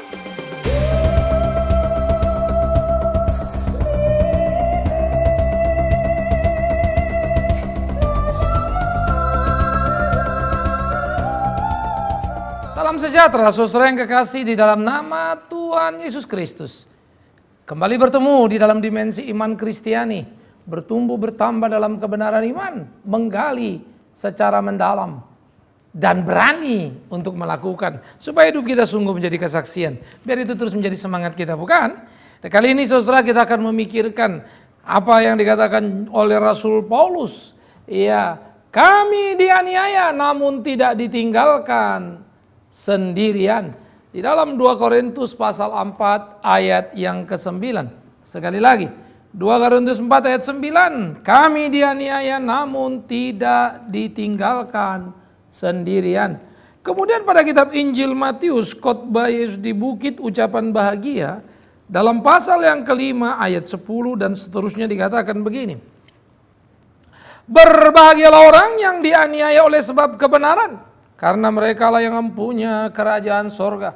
Salam sejahtera, saudara yang kekasih di dalam nama Tuhan Yesus Kristus. Kembali bertemu di dalam dimensi iman Kristiani, bertumbuh bertambah dalam kebenaran iman, menggali secara mendalam, dan berani untuk melakukan, supaya hidup kita sungguh menjadi kesaksian. Biar itu terus menjadi semangat kita, bukan? Dan kali ini saudara kita akan memikirkan apa yang dikatakan oleh Rasul Paulus. Ya, kami dianiaya namun tidak ditinggalkan sendirian. Di dalam 2 Korintus pasal 4 ayat yang ke-9. Sekali lagi, 2 Korintus 4 ayat 9. Kami dianiaya namun tidak ditinggalkan sendirian. Kemudian pada kitab Injil Matius, khotbah Yesus di bukit ucapan bahagia, dalam pasal yang ke-5 ayat 10 dan seterusnya dikatakan begini. Berbahagialah orang yang dianiaya oleh sebab kebenaran, karena merekalah yang mempunyai kerajaan sorga.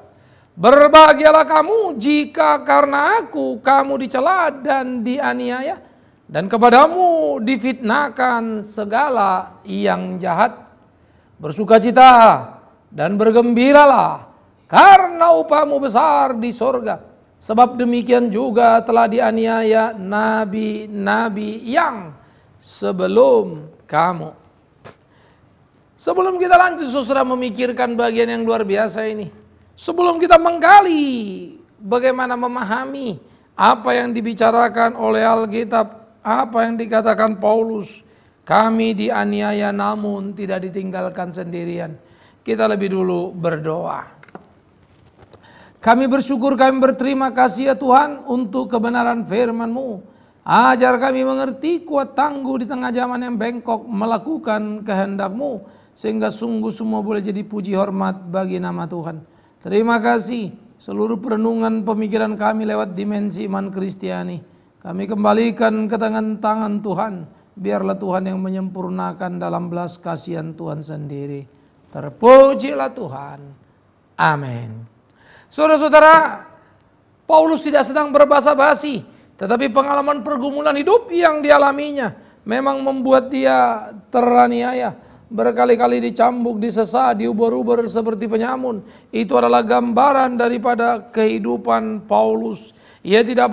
Berbahagialah kamu jika karena aku kamu dicela dan dianiaya, dan kepadamu difitnahkan segala yang jahat. Bersukacita dan bergembiralah, karena upahmu besar di sorga. Sebab demikian juga telah dianiaya nabi-nabi yang sebelum kamu. Sebelum kita lanjut saudara memikirkan bagian yang luar biasa ini, sebelum kita menggali bagaimana memahami apa yang dibicarakan oleh Alkitab, apa yang dikatakan Paulus, kami dianiaya namun tidak ditinggalkan sendirian. Kita lebih dulu berdoa. Kami bersyukur, kami berterima kasih ya Tuhan untuk kebenaran firman-Mu. Ajar kami mengerti, kuat tangguh di tengah zaman yang bengkok, melakukan kehendak-Mu, sehingga sungguh semua boleh jadi puji hormat bagi nama Tuhan. Terima kasih seluruh perenungan pemikiran kami lewat dimensi iman Kristiani. Kami kembalikan ke tangan Tuhan. Biarlah Tuhan yang menyempurnakan dalam belas kasihan Tuhan sendiri. Terpujilah Tuhan. Amin. Saudara-saudara, Paulus tidak sedang berbasa-basi, tetapi pengalaman pergumulan hidup yang dialaminya memang membuat dia teraniaya. Berkali-kali dicambuk, disesa, diuber-uber seperti penyamun. Itu adalah gambaran daripada kehidupan Paulus. Ia tidak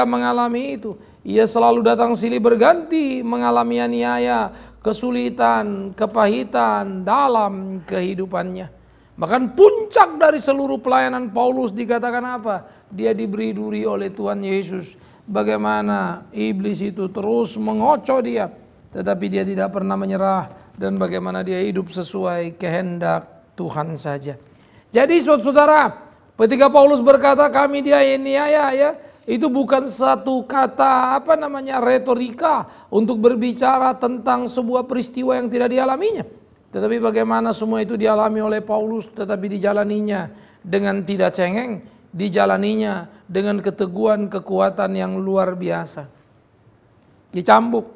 mengalami itu. Ia selalu datang silih berganti mengalami aniaya, kesulitan, kepahitan dalam kehidupannya. Bahkan puncak dari seluruh pelayanan Paulus dikatakan apa? Dia diberi duri oleh Tuhan Yesus. Bagaimana iblis itu terus mengocoh dia, tetapi dia tidak pernah menyerah. Dan bagaimana dia hidup sesuai kehendak Tuhan saja. Jadi saudara, ketika Paulus berkata kami dianiaya ya, itu bukan satu kata retorika untuk berbicara tentang sebuah peristiwa yang tidak dialaminya. Tetapi bagaimana semua itu dialami oleh Paulus, tetapi dijalaninya dengan tidak cengeng, dijalaninya dengan keteguhan, kekuatan yang luar biasa. Dicambuk,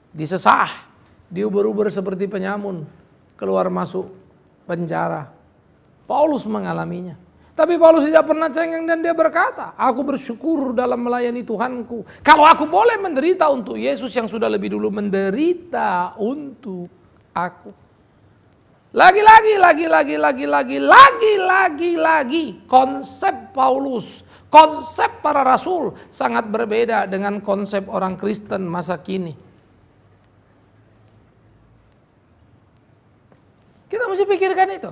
disesah, diuber-uber seperti penyamun, keluar masuk penjara. Paulus mengalaminya. Tapi Paulus tidak pernah cengeng dan dia berkata, aku bersyukur dalam melayani Tuhanku. Kalau aku boleh menderita untuk Yesus yang sudah lebih dulu menderita untuk aku. Lagi-lagi konsep Paulus, konsep para rasul sangat berbeda dengan konsep orang Kristen masa kini. Kita mesti pikirkan itu.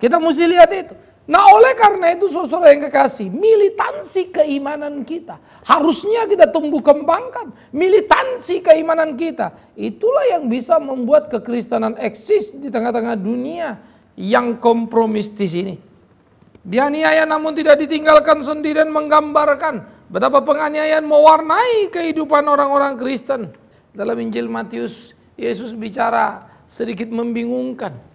Kita mesti lihat itu. Nah oleh karena itu saudara yang kekasih, militansi keimanan kita harusnya kita tumbuh kembangkan. Militansi keimanan kita, itulah yang bisa membuat kekristenan eksis di tengah-tengah dunia yang kompromistis ini. Dianiaya namun tidak ditinggalkan sendirian menggambarkan betapa penganiayaan mewarnai kehidupan orang-orang Kristen. Dalam Injil Matius, Yesus bicara sedikit membingungkan.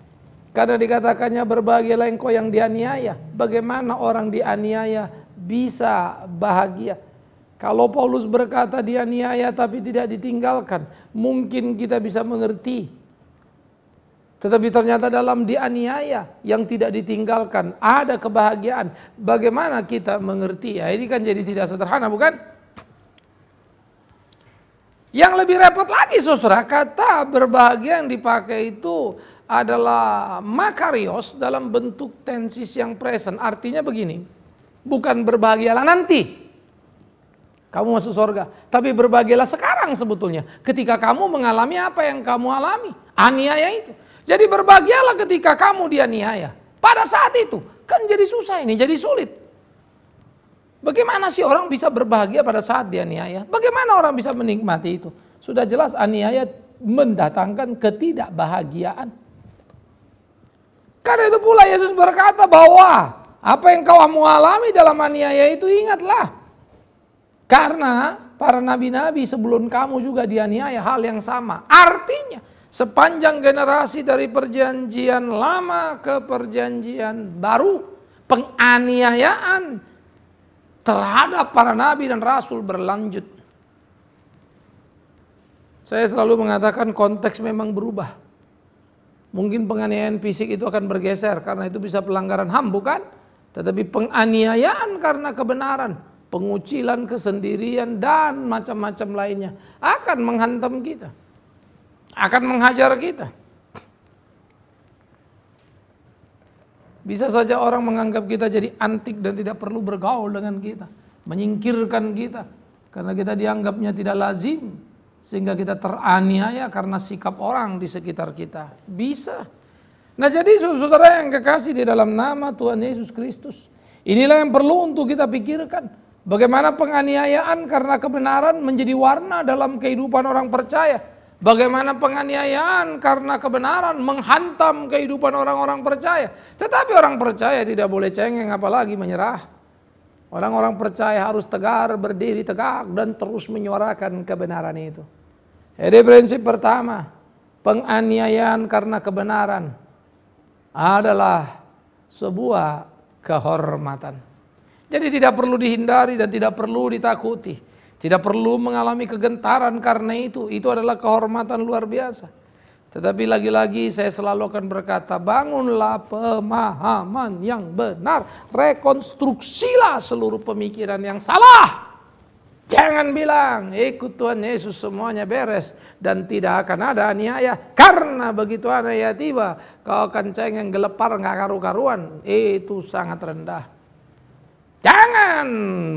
Karena dikatakannya berbahagialah engkau yang dianiaya. Bagaimana orang dianiaya bisa bahagia? Kalau Paulus berkata dianiaya tapi tidak ditinggalkan, mungkin kita bisa mengerti. Tetapi ternyata dalam dianiaya yang tidak ditinggalkan ada kebahagiaan. Bagaimana kita mengerti? Ya, ini kan jadi tidak sederhana, bukan? Yang lebih repot lagi, saudara, kata berbahagia yang dipakai itu adalah makarios dalam bentuk tensis yang present. Artinya begini, bukan berbahagialah nanti kamu masuk surga, tapi berbahagialah sekarang sebetulnya. Ketika kamu mengalami apa yang kamu alami, aniaya itu. Jadi berbahagialah ketika kamu dianiaya. Pada saat itu, kan jadi susah ini, jadi sulit. Bagaimana sih orang bisa berbahagia pada saat dianiaya? Bagaimana orang bisa menikmati itu? Sudah jelas aniaya mendatangkan ketidakbahagiaan. Karena itu pula Yesus berkata bahwa apa yang kamu alami dalam aniaya itu ingatlah. Karena para nabi-nabi sebelum kamu juga dianiaya hal yang sama. Artinya sepanjang generasi dari perjanjian lama ke perjanjian baru, penganiayaan terhadap para nabi dan rasul berlanjut. Saya selalu mengatakan konteks memang berubah. Mungkin penganiayaan fisik itu akan bergeser karena itu bisa pelanggaran HAM, bukan? Tetapi penganiayaan karena kebenaran, pengucilan, kesendirian, dan macam-macam lainnya akan menghantam kita, akan menghajar kita. Bisa saja orang menganggap kita jadi antik dan tidak perlu bergaul dengan kita, menyingkirkan kita karena kita dianggapnya tidak lazim, sehingga kita teraniaya karena sikap orang di sekitar kita. Bisa. Nah, jadi saudara yang kekasih di dalam nama Tuhan Yesus Kristus, inilah yang perlu untuk kita pikirkan. Bagaimana penganiayaan karena kebenaran menjadi warna dalam kehidupan orang percaya. Bagaimana penganiayaan karena kebenaran menghantam kehidupan orang-orang percaya. Tetapi orang percaya tidak boleh cengeng apalagi menyerah. Orang-orang percaya harus tegar, berdiri tegak dan terus menyuarakan kebenaran itu. Jadi prinsip pertama, penganiayaan karena kebenaran adalah sebuah kehormatan. Jadi tidak perlu dihindari dan tidak perlu ditakuti. Tidak perlu mengalami kegentaran karena itu adalah kehormatan luar biasa. Tetapi lagi-lagi saya selalu akan berkata, bangunlah pemahaman yang benar, rekonstruksilah seluruh pemikiran yang salah. Jangan bilang ikut Tuhan Yesus semuanya beres dan tidak akan ada aniaya. Karena begitu aniaya tiba, kau akan cengeng gelepar nggak karu-karuan. Itu sangat rendah. Jangan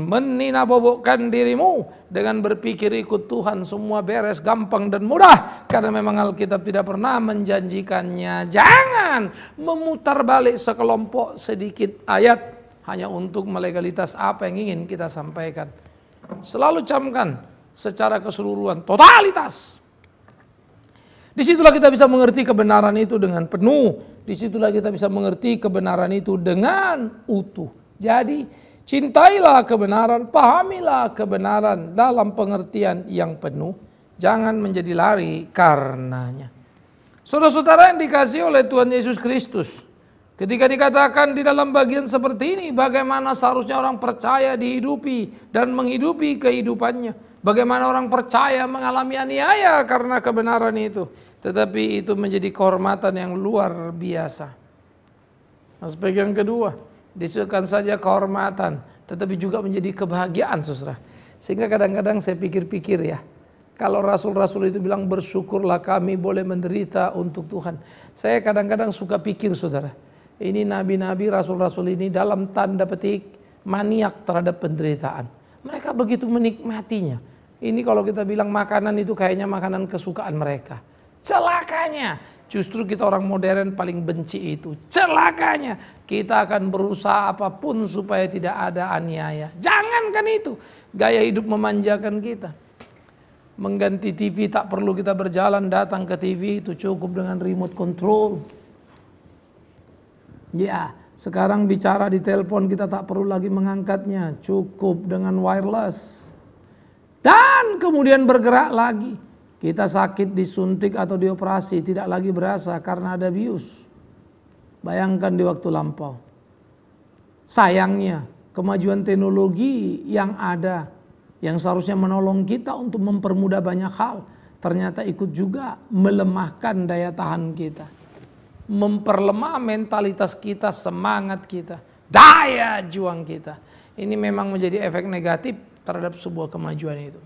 meninabobokkan dirimu dengan berpikir ikut Tuhan semua beres, gampang dan mudah. Karena memang Alkitab tidak pernah menjanjikannya. Jangan memutar balik sekelompok sedikit ayat hanya untuk melegalitas apa yang ingin kita sampaikan. Selalu camkan secara keseluruhan, totalitas. Disitulah kita bisa mengerti kebenaran itu dengan penuh. Disitulah kita bisa mengerti kebenaran itu dengan utuh. Jadi cintailah kebenaran, pahamilah kebenaran dalam pengertian yang penuh. Jangan menjadi lari karenanya. Saudara-saudara yang dikasihi oleh Tuhan Yesus Kristus, ketika dikatakan di dalam bagian seperti ini, bagaimana seharusnya orang percaya dihidupi dan menghidupi kehidupannya. Bagaimana orang percaya mengalami aniaya karena kebenaran itu. Tetapi itu menjadi kehormatan yang luar biasa. Aspek yang kedua, disebutkan saja kehormatan, tetapi juga menjadi kebahagiaan, saudara. Sehingga kadang-kadang saya pikir-pikir ya, kalau rasul-rasul itu bilang bersyukurlah kami boleh menderita untuk Tuhan. Saya kadang-kadang suka pikir, saudara, ini nabi-nabi, rasul-rasul ini dalam tanda petik maniak terhadap penderitaan. Mereka begitu menikmatinya. Ini kalau kita bilang makanan itu kayaknya makanan kesukaan mereka. Celakanya, justru kita orang modern paling benci itu. Celakanya, kita akan berusaha apapun supaya tidak ada aniaya. Jangankan itu, gaya hidup memanjakan kita. Mengganti TV tak perlu kita berjalan datang ke TV, itu cukup dengan remote control. Ya, sekarang bicara di telepon kita tak perlu lagi mengangkatnya, cukup dengan wireless. Dan kemudian bergerak lagi. Kita sakit disuntik atau dioperasi tidak lagi berasa karena ada bius. Bayangkan di waktu lampau. Sayangnya kemajuan teknologi yang ada, yang seharusnya menolong kita untuk mempermudah banyak hal, ternyata ikut juga melemahkan daya tahan kita. memperlemah mentalitas kita, semangat kita, daya juang kita. Ini memang menjadi efek negatif terhadap sebuah kemajuan itu.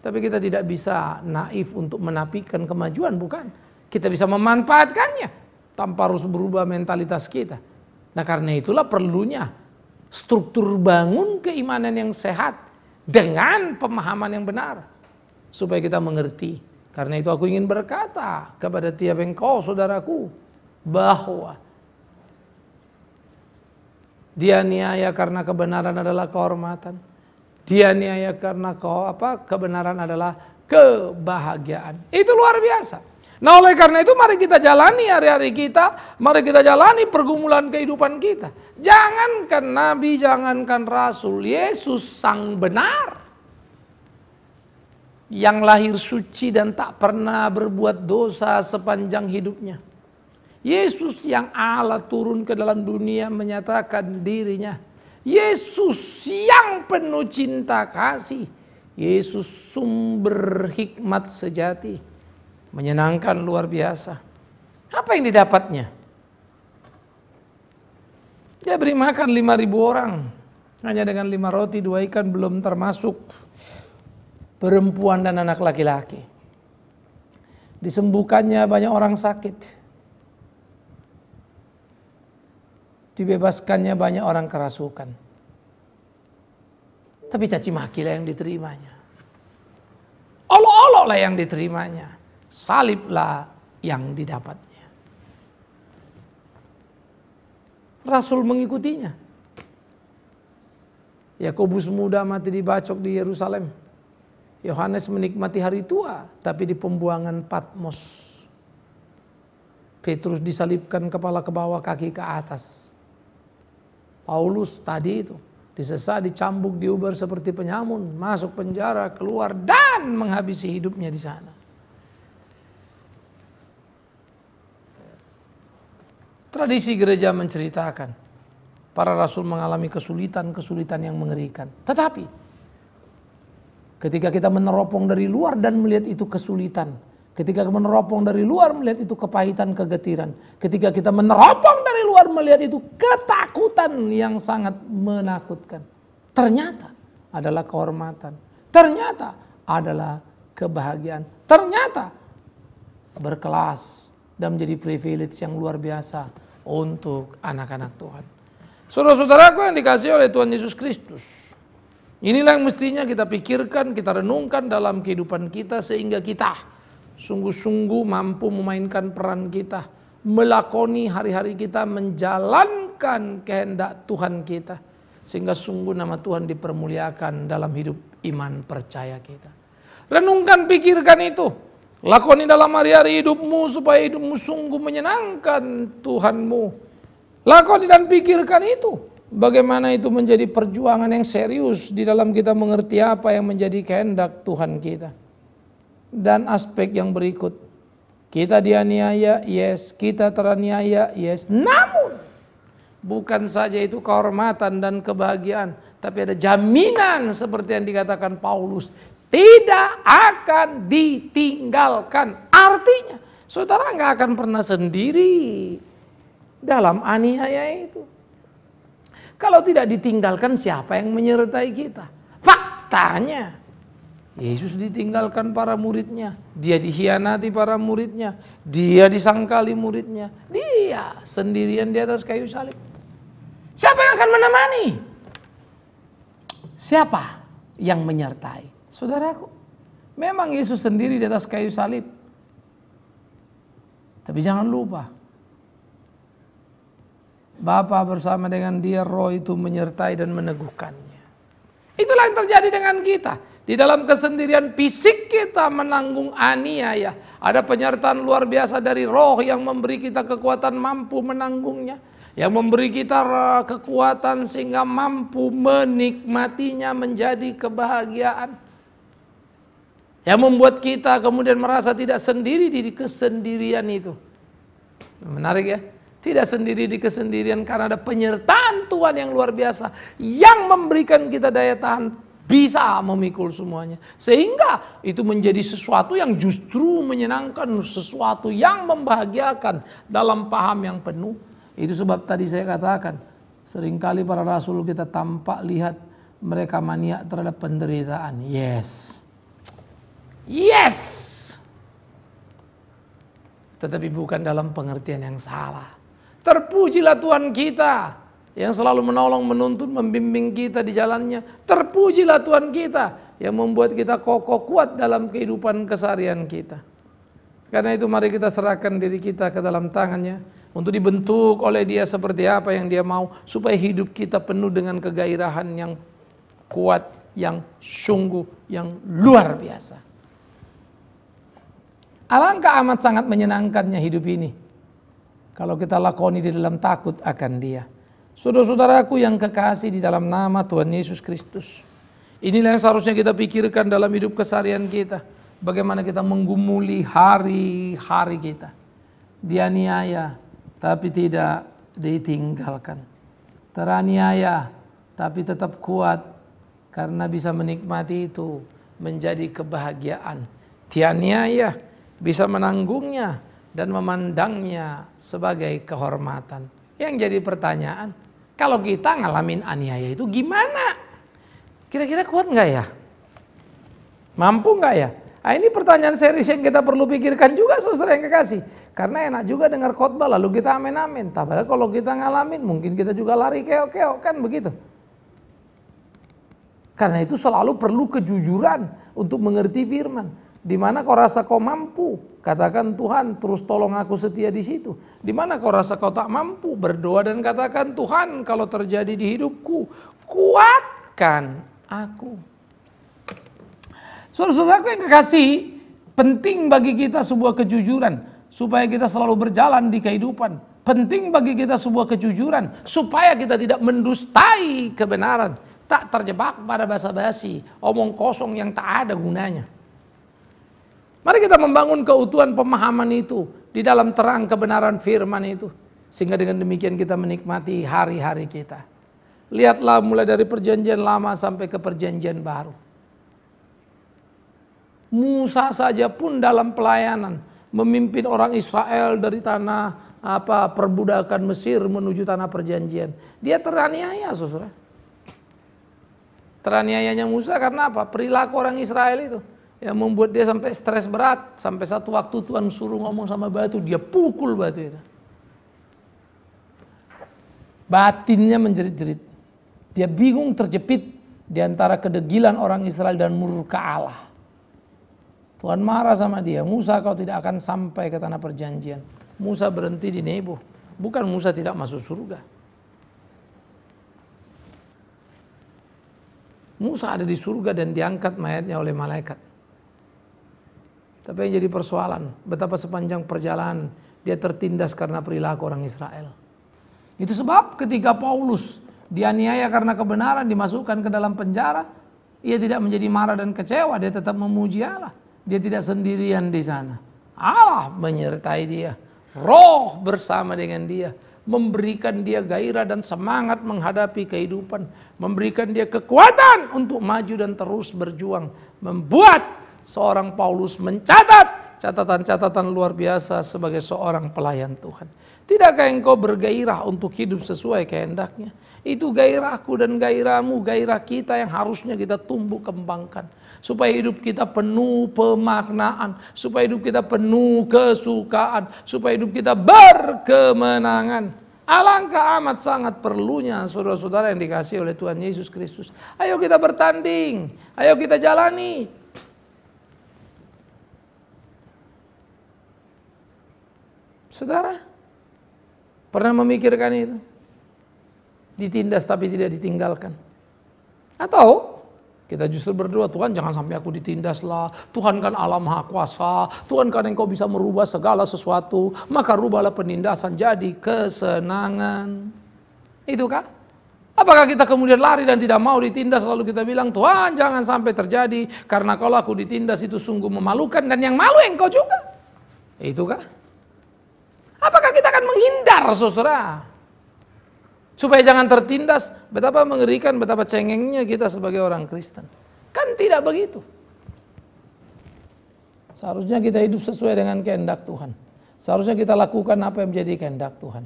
Tapi kita tidak bisa naif untuk menafikan kemajuan, bukan. Kita bisa memanfaatkannya tanpa harus berubah mentalitas kita. Nah, karena itulah perlunya struktur bangun keimanan yang sehat dengan pemahaman yang benar, supaya kita mengerti. Karena itu aku ingin berkata kepada tiap engkau saudaraku, bahwa dianiaya karena kebenaran adalah kehormatan, dianiaya karena kebenaran adalah kebahagiaan. Itu luar biasa. Nah, oleh karena itu mari kita jalani hari-hari kita, mari kita jalani pergumulan kehidupan kita. Jangankan nabi, jangankan rasul, Yesus sang benar, yang lahir suci dan tak pernah berbuat dosa sepanjang hidupnya. Yesus yang Allah turun ke dalam dunia menyatakan dirinya. Yesus yang penuh cinta kasih. Yesus sumber hikmat sejati. Menyenangkan luar biasa. Apa yang didapatnya? Dia beri makan 5.000 orang. Hanya dengan 5 roti, 2 ikan, belum termasuk perempuan dan anak laki-laki. Disembuhkannya banyak orang sakit. Dibebaskannya banyak orang kerasukan. Tapi caci maki lah yang diterimanya. Olok-olok lah yang diterimanya. Saliblah yang didapatnya. Rasul mengikutinya. Yakobus muda mati dibacok di Yerusalem. Yohanes menikmati hari tua, tapi di pembuangan Patmos. Petrus disalibkan kepala ke bawah, kaki ke atas. Paulus tadi itu disesat, dicambuk, diuber seperti penyamun, masuk penjara, keluar dan menghabisi hidupnya di sana. Tradisi gereja menceritakan para rasul mengalami kesulitan-kesulitan yang mengerikan. Tetapi ketika kita meneropong dari luar dan melihat itu kesulitan, ketika meneropong dari luar melihat itu kepahitan, kegetiran, ketika kita meneropong dari luar melihat itu ketakutan yang sangat menakutkan, ternyata adalah kehormatan, ternyata adalah kebahagiaan, ternyata berkelas dan menjadi privilege yang luar biasa untuk anak-anak Tuhan. Saudara-saudaraku yang dikasihi oleh Tuhan Yesus Kristus, inilah yang mestinya kita pikirkan, kita renungkan dalam kehidupan kita, sehingga kita sungguh-sungguh mampu memainkan peran kita, melakoni hari-hari kita, menjalankan kehendak Tuhan kita, sehingga sungguh nama Tuhan dipermuliakan dalam hidup iman percaya kita. Renungkan, pikirkan itu. Lakoni dalam hari-hari hidupmu supaya hidupmu sungguh menyenangkan Tuhanmu. Lakoni dan pikirkan itu. Bagaimana itu menjadi perjuangan yang serius di dalam kita mengerti apa yang menjadi kehendak Tuhan kita. Dan aspek yang berikut. Kita dianiaya, yes. Kita teraniaya, yes. Namun bukan saja itu kehormatan dan kebahagiaan, tapi ada jaminan seperti yang dikatakan Paulus. Tidak akan ditinggalkan. Artinya, saudara nggak akan pernah sendiri dalam aniaya itu. Kalau tidak ditinggalkan, siapa yang menyertai kita? Faktanya, Yesus ditinggalkan para muridnya. Dia dikhianati para muridnya. Dia disangkali muridnya. Dia sendirian di atas kayu salib. Siapa yang akan menemani? Siapa yang menyertai? Saudaraku, memang Yesus sendiri di atas kayu salib. Tapi jangan lupa, Bapa bersama dengan Dia, Roh itu menyertai dan meneguhkannya. Itulah yang terjadi dengan kita. Di dalam kesendirian fisik kita menanggung aniaya. Ada penyertaan luar biasa dari Roh yang memberi kita kekuatan mampu menanggungnya. Yang memberi kita kekuatan sehingga mampu menikmatinya menjadi kebahagiaan. Yang membuat kita kemudian merasa tidak sendiri di kesendirian itu. Menarik ya. Tidak sendiri di kesendirian karena ada penyertaan Tuhan yang luar biasa. Yang memberikan kita daya tahan bisa memikul semuanya. Sehingga itu menjadi sesuatu yang justru menyenangkan, sesuatu yang membahagiakan dalam paham yang penuh. Itu sebab tadi saya katakan, seringkali para rasul kita tampak lihat mereka maniak terhadap penderitaan. Yes. Tetapi bukan dalam pengertian yang salah. Terpujilah Tuhan kita yang selalu menolong, menuntun, membimbing kita di jalannya. Terpujilah Tuhan kita yang membuat kita kokoh kuat dalam kehidupan keseharian kita. Karena itu mari kita serahkan diri kita ke dalam tangannya untuk dibentuk oleh Dia seperti apa yang Dia mau, supaya hidup kita penuh dengan kegairahan yang kuat, yang sungguh, yang luar biasa. Alangkah amat sangat menyenangkannya hidup ini kalau kita lakoni di dalam takut akan Dia. Saudara-saudaraku yang kekasih di dalam nama Tuhan Yesus Kristus, inilah yang seharusnya kita pikirkan dalam hidup keseharian kita. Bagaimana kita menggumuli hari-hari kita. Dianiaya tapi tidak ditinggalkan. Teraniaya tapi tetap kuat karena bisa menikmati itu menjadi kebahagiaan. Dianiaya bisa menanggungnya dan memandangnya sebagai kehormatan. Yang jadi pertanyaan, kalau kita ngalamin aniaya itu gimana? Kira-kira kuat nggak ya? Mampu nggak ya? Nah, ini pertanyaan serius yang kita perlu pikirkan juga, saudara yang kekasih. Karena enak juga dengar khotbah lalu kita amin-amin. Padahal kalau kita ngalamin mungkin kita juga lari keok-keok, kan begitu. Karena itu selalu perlu kejujuran untuk mengerti firman. Di mana kau rasa kau mampu, katakan Tuhan terus tolong aku setia di situ. Di mana kau rasa kau tak mampu, berdoa dan katakan Tuhan kalau terjadi di hidupku, kuatkan aku. Saudara-saudaraku yang kekasih, penting bagi kita sebuah kejujuran supaya kita selalu berjalan di kehidupan. Penting bagi kita sebuah kejujuran supaya kita tidak mendustai kebenaran, tak terjebak pada basa-basi, omong kosong yang tak ada gunanya. Mari kita membangun keutuhan pemahaman itu di dalam terang kebenaran firman itu. Sehingga dengan demikian kita menikmati hari-hari kita. Lihatlah mulai dari perjanjian lama sampai ke perjanjian baru. Musa saja pun dalam pelayanan memimpin orang Israel dari tanah perbudakan Mesir menuju tanah perjanjian. Dia teraniaya, saudara. Teraniayanya Musa karena apa? Perilaku orang Israel itu yang membuat dia sampai stres berat. Sampai satu waktu Tuhan suruh ngomong sama batu, dia pukul batu itu. Batinnya menjerit-jerit. Dia bingung, terjepit di antara kedegilan orang Israel dan murka Allah. Tuhan marah sama dia. Musa, kau tidak akan sampai ke tanah perjanjian. Musa berhenti di Nebo. Bukan Musa tidak masuk surga. Musa ada di surga dan diangkat mayatnya oleh malaikat. Tapi yang jadi persoalan, betapa sepanjang perjalanan dia tertindas karena perilaku orang Israel. Itu sebab ketika Paulus dianiaya karena kebenaran, dimasukkan ke dalam penjara, ia tidak menjadi marah dan kecewa, dia tetap memuji Allah. Dia tidak sendirian di sana. Allah menyertai dia, Roh bersama dengan dia, memberikan dia gairah dan semangat menghadapi kehidupan, memberikan dia kekuatan untuk maju dan terus berjuang, membuat seorang Paulus mencatat catatan-catatan luar biasa sebagai seorang pelayan Tuhan. Tidakkah engkau bergairah untuk hidup sesuai kehendaknya? Itu gairahku dan gairahmu, gairah kita yang harusnya kita tumbuh kembangkan. Supaya hidup kita penuh pemaknaan, supaya hidup kita penuh kesukaan, supaya hidup kita berkemenangan. Alangkah amat sangat perlunya saudara-saudara yang dikasihi oleh Tuhan Yesus Kristus. Ayo kita bertanding, ayo kita jalani. Saudara, pernah memikirkan itu? Ditindas tapi tidak ditinggalkan. Atau kita justru berdoa, Tuhan jangan sampai aku ditindas lah. Tuhan kan Allah Maha Kuasa. Tuhan kan engkau bisa merubah segala sesuatu. Maka rubahlah penindasan jadi kesenangan. Itu kah? Apakah kita kemudian lari dan tidak mau ditindas lalu kita bilang, Tuhan jangan sampai terjadi. Karena kalau aku ditindas itu sungguh memalukan dan yang malu engkau juga. Itu kah? Apakah kita akan menghindar, saudara? Supaya jangan tertindas. Betapa mengerikan, betapa cengengnya kita sebagai orang Kristen. Kan tidak begitu. Seharusnya kita hidup sesuai dengan kehendak Tuhan. Seharusnya kita lakukan apa yang menjadi kehendak Tuhan.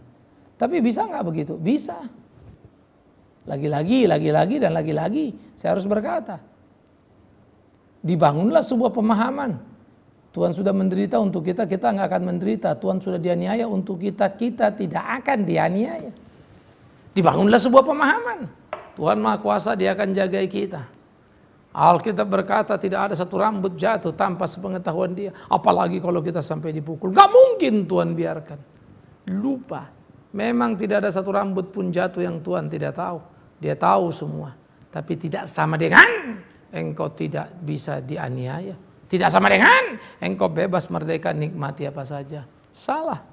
Tapi bisa nggak begitu? Bisa. Lagi-lagi, dan lagi-lagi. Saya harus berkata. Dibangunlah sebuah pemahaman. Tuhan sudah menderita untuk kita, kita nggak akan menderita. Tuhan sudah dianiaya untuk kita, kita tidak akan dianiaya. Dibangunlah sebuah pemahaman. Tuhan Maha Kuasa, Dia akan jaga kita. Alkitab berkata tidak ada satu rambut jatuh tanpa sepengetahuan Dia. Apalagi kalau kita sampai dipukul. Gak mungkin Tuhan biarkan. Lupa. Memang tidak ada satu rambut pun jatuh yang Tuhan tidak tahu. Dia tahu semua. Tapi tidak sama dengan engkau tidak bisa dianiaya. Tidak sama dengan engkau bebas merdeka nikmati apa saja. Salah.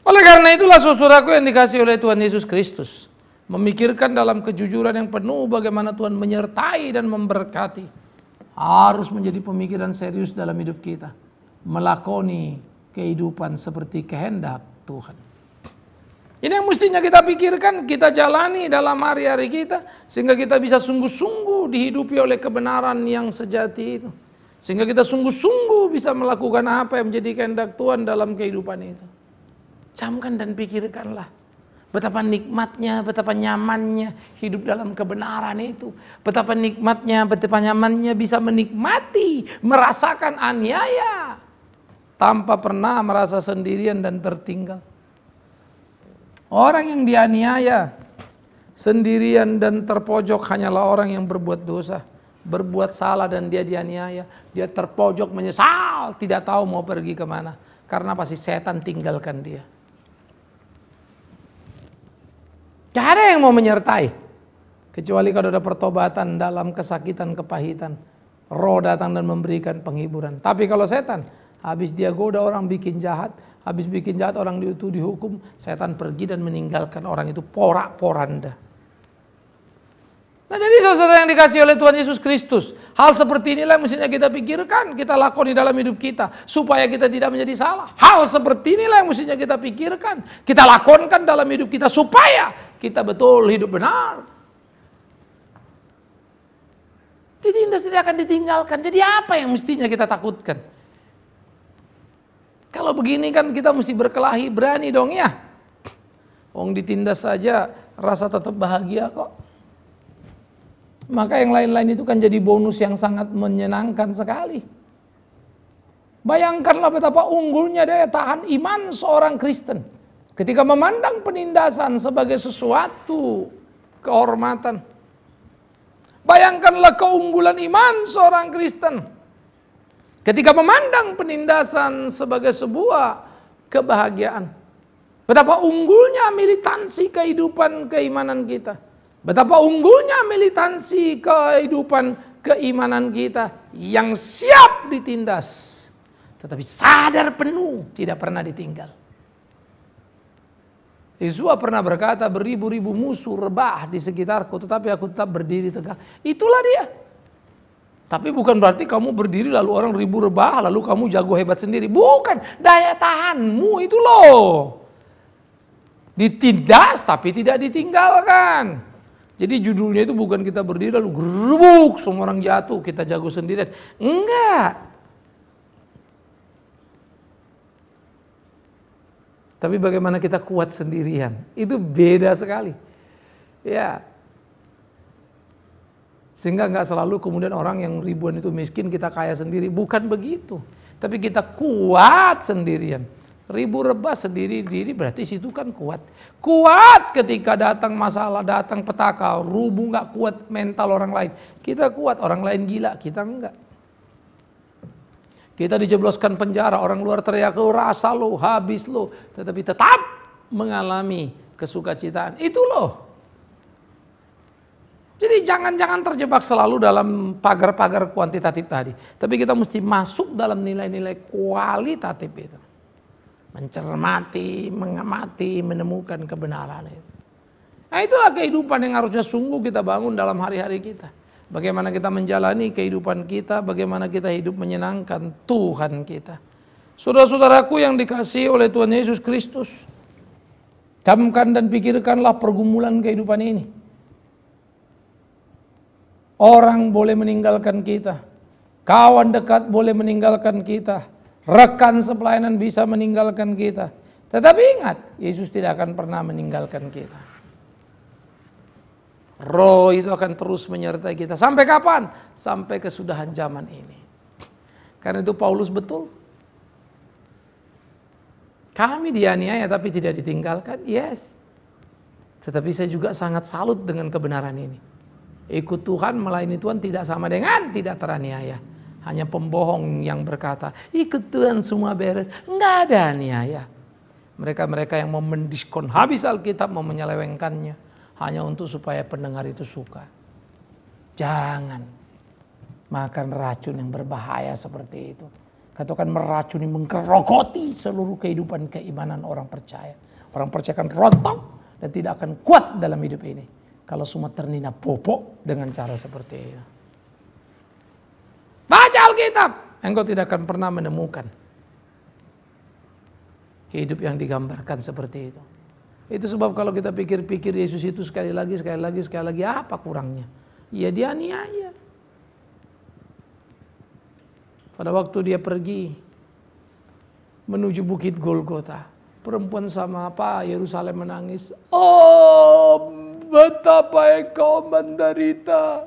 Oleh karena itulah saudaraku yang dikasihi oleh Tuhan Yesus Kristus. Memikirkan dalam kejujuran yang penuh bagaimana Tuhan menyertai dan memberkati. Harus menjadi pemikiran serius dalam hidup kita. Melakoni kehidupan seperti kehendak Tuhan. Ini yang mestinya kita pikirkan, kita jalani dalam hari-hari kita. Sehingga kita bisa sungguh-sungguh dihidupi oleh kebenaran yang sejati itu. Sehingga kita sungguh-sungguh bisa melakukan apa yang menjadi kehendak Tuhan dalam kehidupan itu. Camkan dan pikirkanlah. Betapa nikmatnya, betapa nyamannya hidup dalam kebenaran itu. Betapa nikmatnya, betapa nyamannya bisa menikmati, merasakan aniaya. Tanpa pernah merasa sendirian dan tertinggal. Orang yang dianiaya, sendirian dan terpojok hanyalah orang yang berbuat dosa. Berbuat salah dan dia dianiaya. Dia terpojok menyesal, tidak tahu mau pergi kemana. Karena pasti setan tinggalkan dia. Gak ada yang mau menyertai. Kecuali kalau ada pertobatan dalam kesakitan, kepahitan. Roh datang dan memberikan penghiburan. Tapi kalau setan, habis dia goda orang bikin jahat. Habis bikin jahat orang itu dihukum. Setan pergi dan meninggalkan orang itu porak-poranda. Nah jadi saudara yang dikasihi oleh Tuhan Yesus Kristus. Hal seperti inilah yang mestinya kita pikirkan. Kita lakoni dalam hidup kita. Supaya kita tidak menjadi salah. Hal seperti inilah yang mestinya kita pikirkan. Kita lakonkan dalam hidup kita. Supaya kita betul hidup benar. Ditindas tidak akan ditinggalkan. Jadi apa yang mestinya kita takutkan? Kalau begini kan kita mesti berkelahi. Berani dong ya. Wong ditindas saja rasa tetap bahagia kok. Maka yang lain-lain itu kan jadi bonus yang sangat menyenangkan sekali. Bayangkanlah betapa unggulnya daya tahan iman seorang Kristen. Ketika memandang penindasan sebagai sesuatu kehormatan. Bayangkanlah keunggulan iman seorang Kristen. Ketika memandang penindasan sebagai sebuah kebahagiaan. Betapa unggulnya militansi kehidupan keimanan kita. Betapa unggulnya militansi kehidupan keimanan kita yang siap ditindas. Tetapi sadar penuh tidak pernah ditinggal. Yesus pernah berkata beribu-ribu musuh rebah di sekitarku tetapi aku tetap berdiri tegak. Itulah dia. Tapi bukan berarti kamu berdiri lalu orang ribu rebah lalu kamu jago hebat sendiri. Bukan, daya tahanmu itu loh. Ditindas tapi tidak ditinggalkan. Jadi judulnya itu bukan kita berdiri lalu gerbuk semua orang jatuh kita jago sendirian. Enggak. Tapi bagaimana kita kuat sendirian. Itu beda sekali. Ya. Sehingga enggak selalu kemudian orang yang ribuan itu miskin kita kaya sendiri. Bukan begitu. Tapi kita kuat sendirian. Ribu rebah sendiri diri berarti situ kan kuat. Kuat ketika datang masalah, datang petaka, rubuh nggak kuat mental orang lain. Kita kuat, orang lain gila, kita enggak. Kita dijebloskan penjara, orang luar teriak, lo rasa lo, habis lo. Tetapi tetap mengalami kesukacitaan. Itu loh. Jadi jangan terjebak selalu dalam pagar-pagar kuantitatif tadi. Tapi kita mesti masuk dalam nilai-nilai kualitatif itu. Mencermati, mengamati, menemukan kebenaran itu. Nah itulah kehidupan yang harusnya sungguh kita bangun dalam hari-hari kita. Bagaimana kita menjalani kehidupan kita, bagaimana kita hidup menyenangkan Tuhan kita. Saudara-saudaraku yang dikasihi oleh Tuhan Yesus Kristus. Camkan dan pikirkanlah pergumulan kehidupan ini. Orang boleh meninggalkan kita, kawan dekat boleh meninggalkan kita, rekan sepelayanan bisa meninggalkan kita. Tetapi ingat, Yesus tidak akan pernah meninggalkan kita. Roh itu akan terus menyertai kita. Sampai kapan? Sampai kesudahan zaman ini. Karena itu Paulus betul. Kami dianiaya tapi tidak ditinggalkan. Yes. Tetapi saya juga sangat salut dengan kebenaran ini. Ikut Tuhan, melayani Tuhan tidak sama dengan tidak teraniaya. Hanya pembohong yang berkata, ikut Tuhan semua beres. Enggak ada aniaya. Mereka-mereka yang mau mendiskon habis Alkitab, mau menyelewengkannya. Hanya untuk supaya pendengar itu suka. Jangan makan racun yang berbahaya seperti itu. Katakan meracuni, menggerogoti seluruh kehidupan keimanan orang percaya. Orang percaya akan rontok dan tidak akan kuat dalam hidup ini. Kalau semua ternina bobok dengan cara seperti itu. Baca Alkitab, engkau tidak akan pernah menemukan hidup yang digambarkan seperti itu. Itu sebab kalau kita pikir-pikir Yesus itu sekali lagi apa kurangnya? Ya dia aniaya. Pada waktu dia pergi menuju bukit Golgota, perempuan sama Yerusalem menangis. Oh, betapa engkau menderita.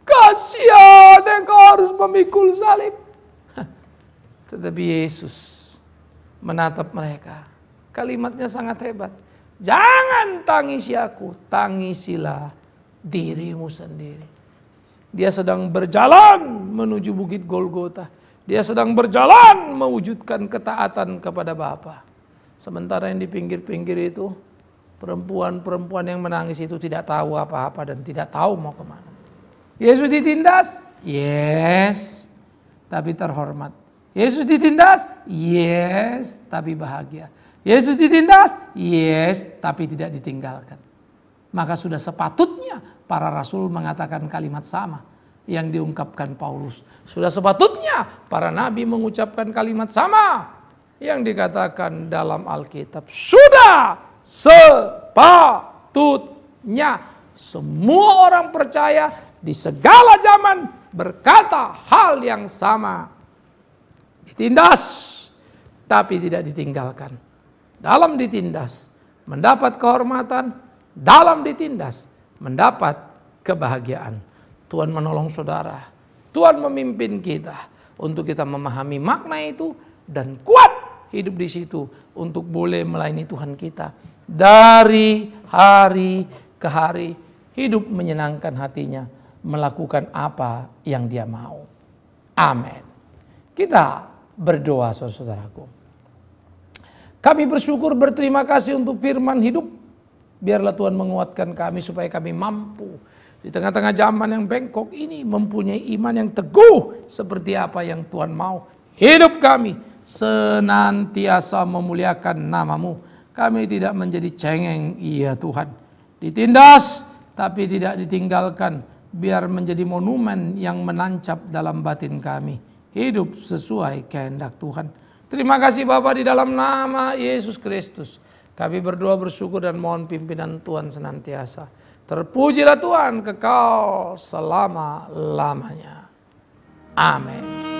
Kasihan engkau harus memikul salib. Tetapi Yesus menatap mereka. Kalimatnya sangat hebat. Jangan tangisi aku, tangisilah dirimu sendiri. Dia sedang berjalan menuju bukit Golgota. Dia sedang berjalan mewujudkan ketaatan kepada Bapa. Sementara yang di pinggir-pinggir itu, perempuan-perempuan yang menangis itu tidak tahu apa-apa dan tidak tahu mau kemana. Yesus ditindas? Yes, tapi terhormat. Yesus ditindas? Yes, tapi bahagia. Yesus ditindas? Yes, tapi tidak ditinggalkan. Maka sudah sepatutnya para rasul mengatakan kalimat sama yang diungkapkan Paulus. Sudah sepatutnya para nabi mengucapkan kalimat sama yang dikatakan dalam Alkitab. Sudah sepatutnya semua orang percaya di segala zaman berkata hal yang sama. Ditindas tapi tidak ditinggalkan. Dalam ditindas mendapat kehormatan. Dalam ditindas mendapat kebahagiaan. Tuhan menolong saudara. Tuhan memimpin kita untuk kita memahami makna itu dan kuat hidup di situ untuk boleh melayani Tuhan kita dari hari ke hari, hidup menyenangkan hatinya, melakukan apa yang Dia mau. Amin. Kita berdoa, saudaraku. Kami bersyukur, berterima kasih untuk firman hidup. Biarlah Tuhan menguatkan kami supaya kami mampu di tengah-tengah zaman yang bengkok ini mempunyai iman yang teguh seperti apa yang Tuhan mau. Hidup kami senantiasa memuliakan nama-Mu. Kami tidak menjadi cengeng, iya Tuhan. Ditindas tapi tidak ditinggalkan. Biar menjadi monumen yang menancap dalam batin kami. Hidup sesuai kehendak Tuhan. Terima kasih Bapa, di dalam nama Yesus Kristus. Kami berdoa, bersyukur dan mohon pimpinan Tuhan senantiasa. Terpujilah Tuhan kekal selama-lamanya. Amin.